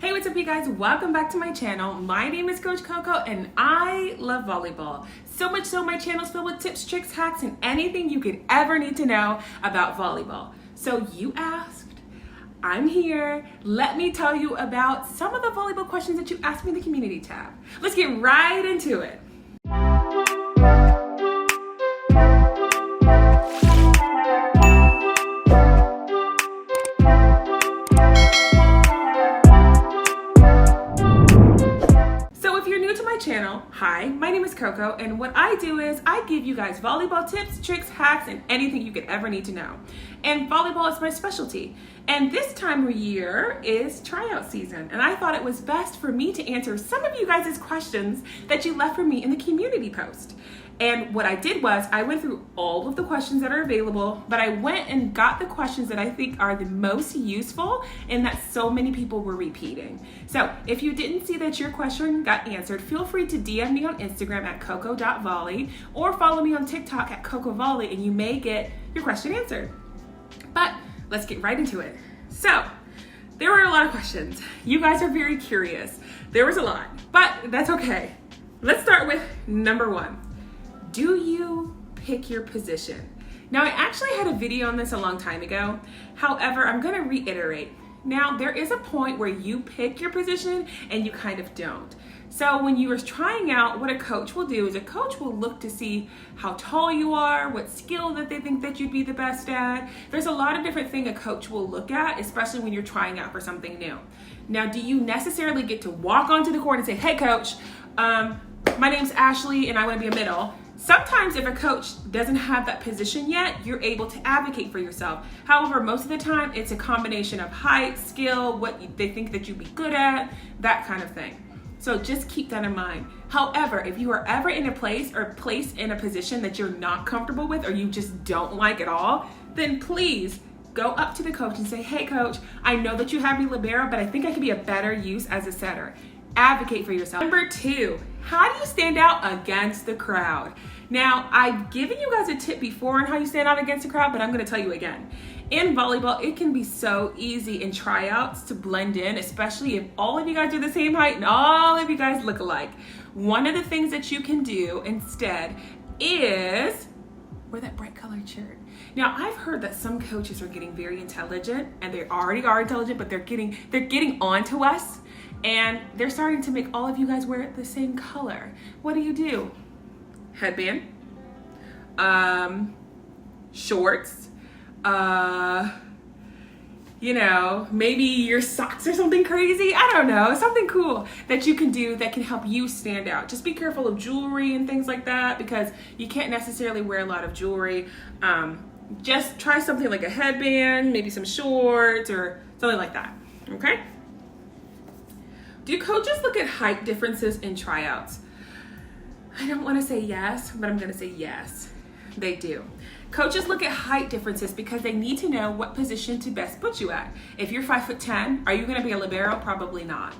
Hey, what's up you guys? Welcome back to my channel. My name is Coach Coco and I love volleyball. So much so my channel is filled with tips, tricks, hacks, and anything you could ever need to know about volleyball. So you asked, I'm here. Let me tell you about some of the volleyball questions that you asked me in the community tab. Let's get right into it. Channel. Hi, my name is Coco, and what I do is I give you guys volleyball tips, tricks, hacks, and anything you could ever need to know. And volleyball is my specialty. And this time of year is tryout season, and I thought it was best for me to answer some of you guys' questions that you left for me in the community post. And what I did was I went through all of the questions that are available, but I went and got the questions that I think are the most useful and that so many people were repeating. So if you didn't see that your question got answered, feel free to DM me on Instagram at coco.volley or follow me on TikTok at cocovolley and you may get your question answered. But let's get right into it. So there were a lot of questions. You guys are very curious. There was a lot, but that's okay. Let's start with number one. Do you pick your position? Now, I actually had a video on this a long time ago. However, I'm gonna reiterate. Now, there is a point where you pick your position and you kind of don't. So when you are trying out, what a coach will do is a coach will look to see how tall you are, what skill that they think that you'd be the best at. There's a lot of different things a coach will look at, especially when you're trying out for something new. Now, do you necessarily get to walk onto the court and say, hey coach, my name's Ashley and I wanna be a middle? Sometimes if a coach doesn't have that position yet, you're able to advocate for yourself. However, most of the time, it's a combination of height, skill, what they think that you'd be good at, that kind of thing. So just keep that in mind. However, if you are ever in a place or placed in a position that you're not comfortable with or you just don't like at all, then please go up to the coach and say, hey coach, I know that you have me libero, but I think I could be a better use as a setter. Advocate for yourself. Number two, how do you stand out against the crowd? Now, I've given you guys a tip before on how you stand out against the crowd, but I'm gonna tell you again. In volleyball, it can be so easy in tryouts to blend in, especially if all of you guys are the same height and all of you guys look alike. One of the things that you can do instead is wear that bright colored shirt. Now, I've heard that some coaches are getting very intelligent, and they already are intelligent, but they're getting on to us, and they're starting to make all of you guys wear the same color. What do? Headband, shorts, maybe your socks or something crazy. I don't know, something cool that you can do that can help you stand out. Just be careful of jewelry and things like that because you can't necessarily wear a lot of jewelry. Just try something like a headband, maybe some shorts or something like that, okay? Do coaches look at height differences in tryouts? I don't want to say yes, but I'm going to say yes. They do. Coaches look at height differences because they need to know what position to best put you at. If you're 5'10", are you going to be a libero? Probably not.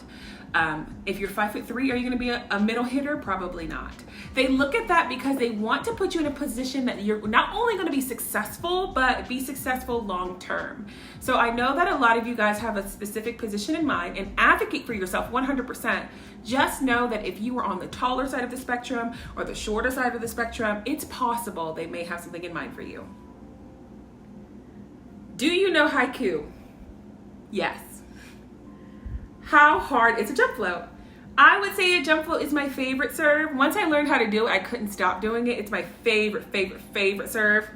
If you're 5'3", are you going to be a middle hitter? Probably not. They look at that because they want to put you in a position that you're not only going to be successful, but be successful long term. So I know that a lot of you guys have a specific position in mind and advocate for yourself 100%. Just know that if you are on the taller side of the spectrum or the shorter side of the spectrum, it's possible they may have something in mind for you. Do you know haiku? Yes. How hard is a jump float? I would say a jump float is my favorite serve. Once I learned how to do it, I couldn't stop doing it. It's my favorite serve.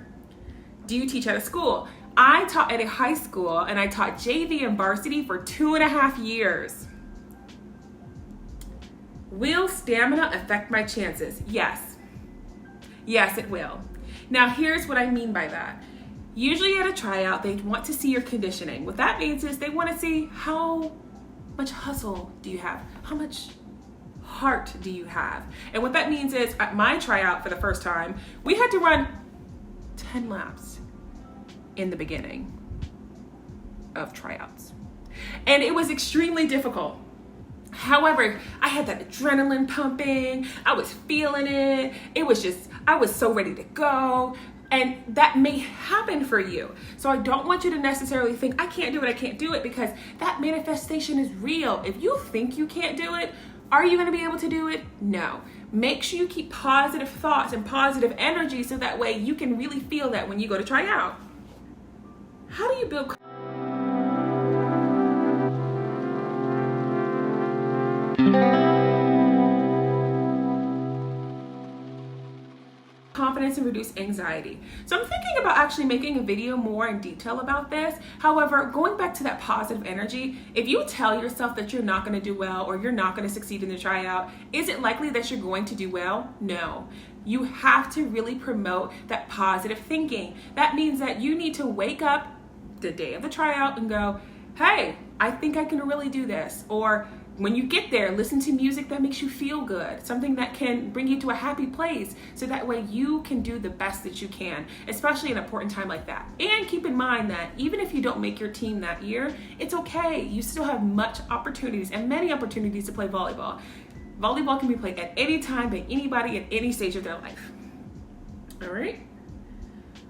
Do you teach at a school? I taught at a high school and I taught JV and varsity for 2.5 years. Will stamina affect my chances? Yes. Yes, it will. Now, here's what I mean by that. Usually at a tryout, they want to see your conditioning. What that means is they want to see how much hustle do you have? How much heart do you have? And what that means is at my tryout for the first time, we had to run 10 laps in the beginning of tryouts. And it was extremely difficult. However, I had that adrenaline pumping. I was feeling it. I was so ready to go. And that may happen for you. So I don't want you to necessarily think, I can't do it, because that manifestation is real. If you think you can't do it, are you going to be able to do it? No. Make sure you keep positive thoughts and positive energy so that way you can really feel that when you go to try out. How do you build confidence and reduce anxiety? So I'm thinking about actually making a video more in detail about this. However, going back to that positive energy, if you tell yourself that you're not going to do well or you're not going to succeed in the tryout, is it likely that you're going to do well? No. You have to really promote that positive thinking. That means that you need to wake up the day of the tryout and go, hey, I think I can really do this. Or when you get there, listen to music that makes you feel good, something that can bring you to a happy place, so that way you can do the best that you can, especially in an important time like that. And keep in mind that even if you don't make your team that year, it's okay. You still have much opportunities and many opportunities to play volleyball. Volleyball can be played at any time by anybody at any stage of their life. All right?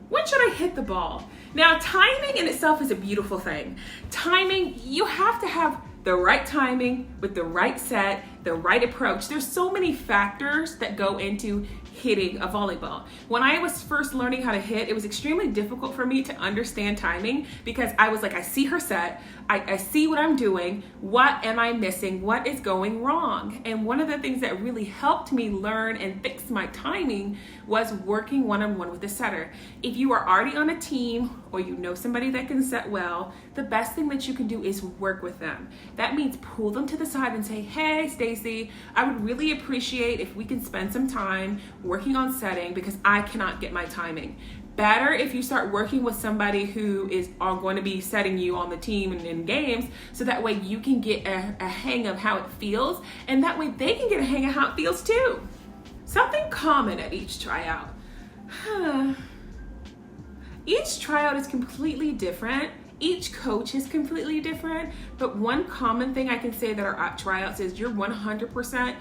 When should I hit the ball? Now, timing in itself is a beautiful thing. Timing, you have to have the right timing with the right set, the right approach. There's so many factors that go into hitting a volleyball. When I was first learning how to hit, it was extremely difficult for me to understand timing, because I was like, I see her set, I see what I'm doing, what am I missing, what is going wrong? And one of the things that really helped me learn and fix my timing was working one-on-one with the setter. If you are already on a team or you know somebody that can set well, the best thing that you can do is work with them. That means pull them to the side and say, hey, Stacy, I would really appreciate if we can spend some time working on setting, because I cannot get my timing. Better if you start working with somebody who is going to be setting you on the team and in games, so that way you can get a hang of how it feels, and that way they can get a hang of how it feels too. Something common at each tryout. Each tryout is completely different. Each coach is completely different, but one common thing I can say that our tryouts is you're 100%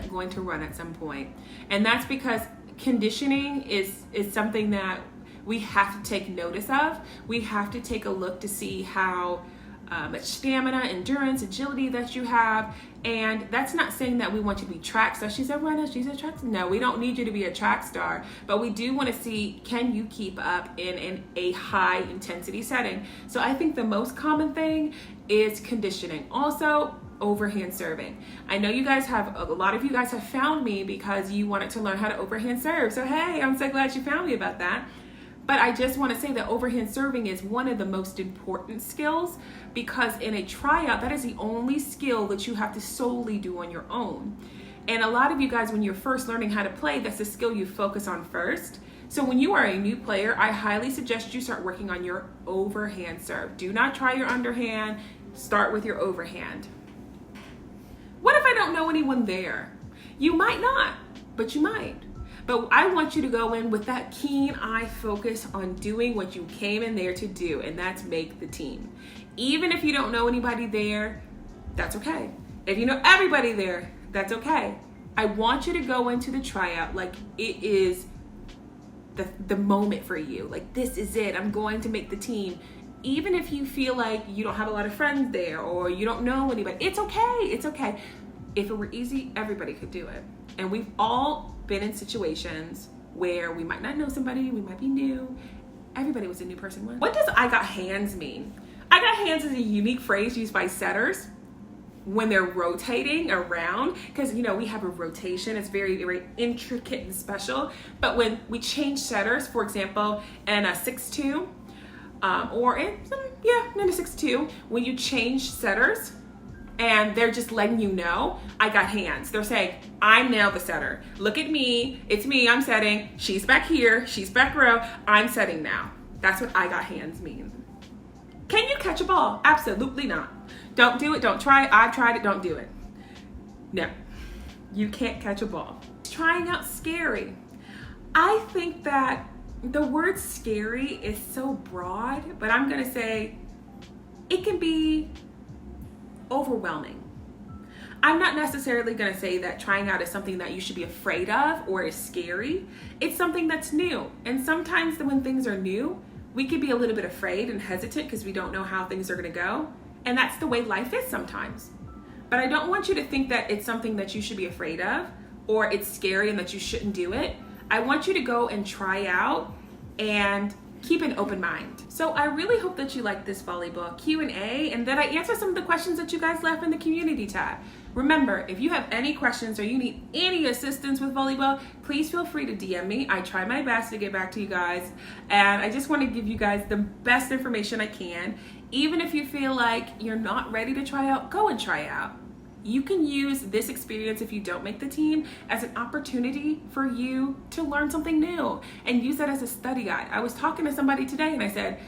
going to run at some point. And that's because conditioning is something that we have to take notice of. We have to take a look to see how much stamina, endurance, agility that you have. And that's not saying that we want you to be track stars. She's a runner, she's a track star. No, we don't need you to be a track star, but we do want to see, can you keep up in a high intensity setting? So I think the most common thing is conditioning. Also, overhand serving. I know you guys have, a lot of you guys have found me because you wanted to learn how to overhand serve. So hey, I'm so glad you found me about that. But I just want to say that overhand serving is one of the most important skills, because in a tryout, that is the only skill that you have to solely do on your own. And a lot of you guys, when you're first learning how to play, that's the skill you focus on first. So when you are a new player, I highly suggest you start working on your overhand serve. Do not try your underhand, start with your overhand. What if I don't know anyone there? You might not, but you might. But I want you to go in with that keen eye focus on doing what you came in there to do, and that's make the team. Even if you don't know anybody there, that's okay. If you know everybody there, that's okay. I want you to go into the tryout like it is the moment for you. Like, this is it. I'm going to make the team. Even if you feel like you don't have a lot of friends there or you don't know anybody, it's okay. It's okay. If it were easy, everybody could do it. And we've all been in situations where we might not know somebody, we might be new. Everybody was a new person once. What does I got hands mean? I got hands is a unique phrase used by setters when they're rotating around, because you know we have a rotation. It's very, very intricate and special. But when we change setters, for example, in a 6-2, or in a 6-2, when you change setters, and they're just letting you know, I got hands. They're saying, I'm now the setter. Look at me, it's me, I'm setting. She's back here, she's back row, I'm setting now. That's what I got hands means. Can you catch a ball? Absolutely not. Don't do it, don't try it. I've tried it, don't do it. No, you can't catch a ball. Trying out scary. I think that the word scary is so broad, but I'm gonna say it can be overwhelming. I'm not necessarily going to say that trying out is something that you should be afraid of or is scary. It's something that's new. And sometimes when things are new, we could be a little bit afraid and hesitant because we don't know how things are going to go. And that's the way life is sometimes. But I don't want you to think that it's something that you should be afraid of or it's scary and that you shouldn't do it. I want you to go and try out and keep an open mind. So I really hope that you like this volleyball Q&A and that I answer some of the questions that you guys left in the community tab. Remember, if you have any questions or you need any assistance with volleyball, please feel free to DM me. I try my best to get back to you guys, and I just want to give you guys the best information I can. Even if you feel like you're not ready to try out, go and try out. You can use this experience if you don't make the team as an opportunity for you to learn something new and use that as a study guide. I was talking to somebody today and I said,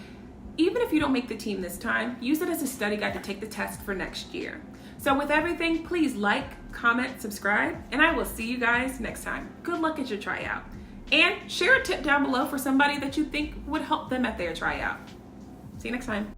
even if you don't make the team this time, use it as a study guide to take the test for next year. So with everything, please like, comment, subscribe, and I will see you guys next time. Good luck at your tryout. And share a tip down below for somebody that you think would help them at their tryout. See you next time.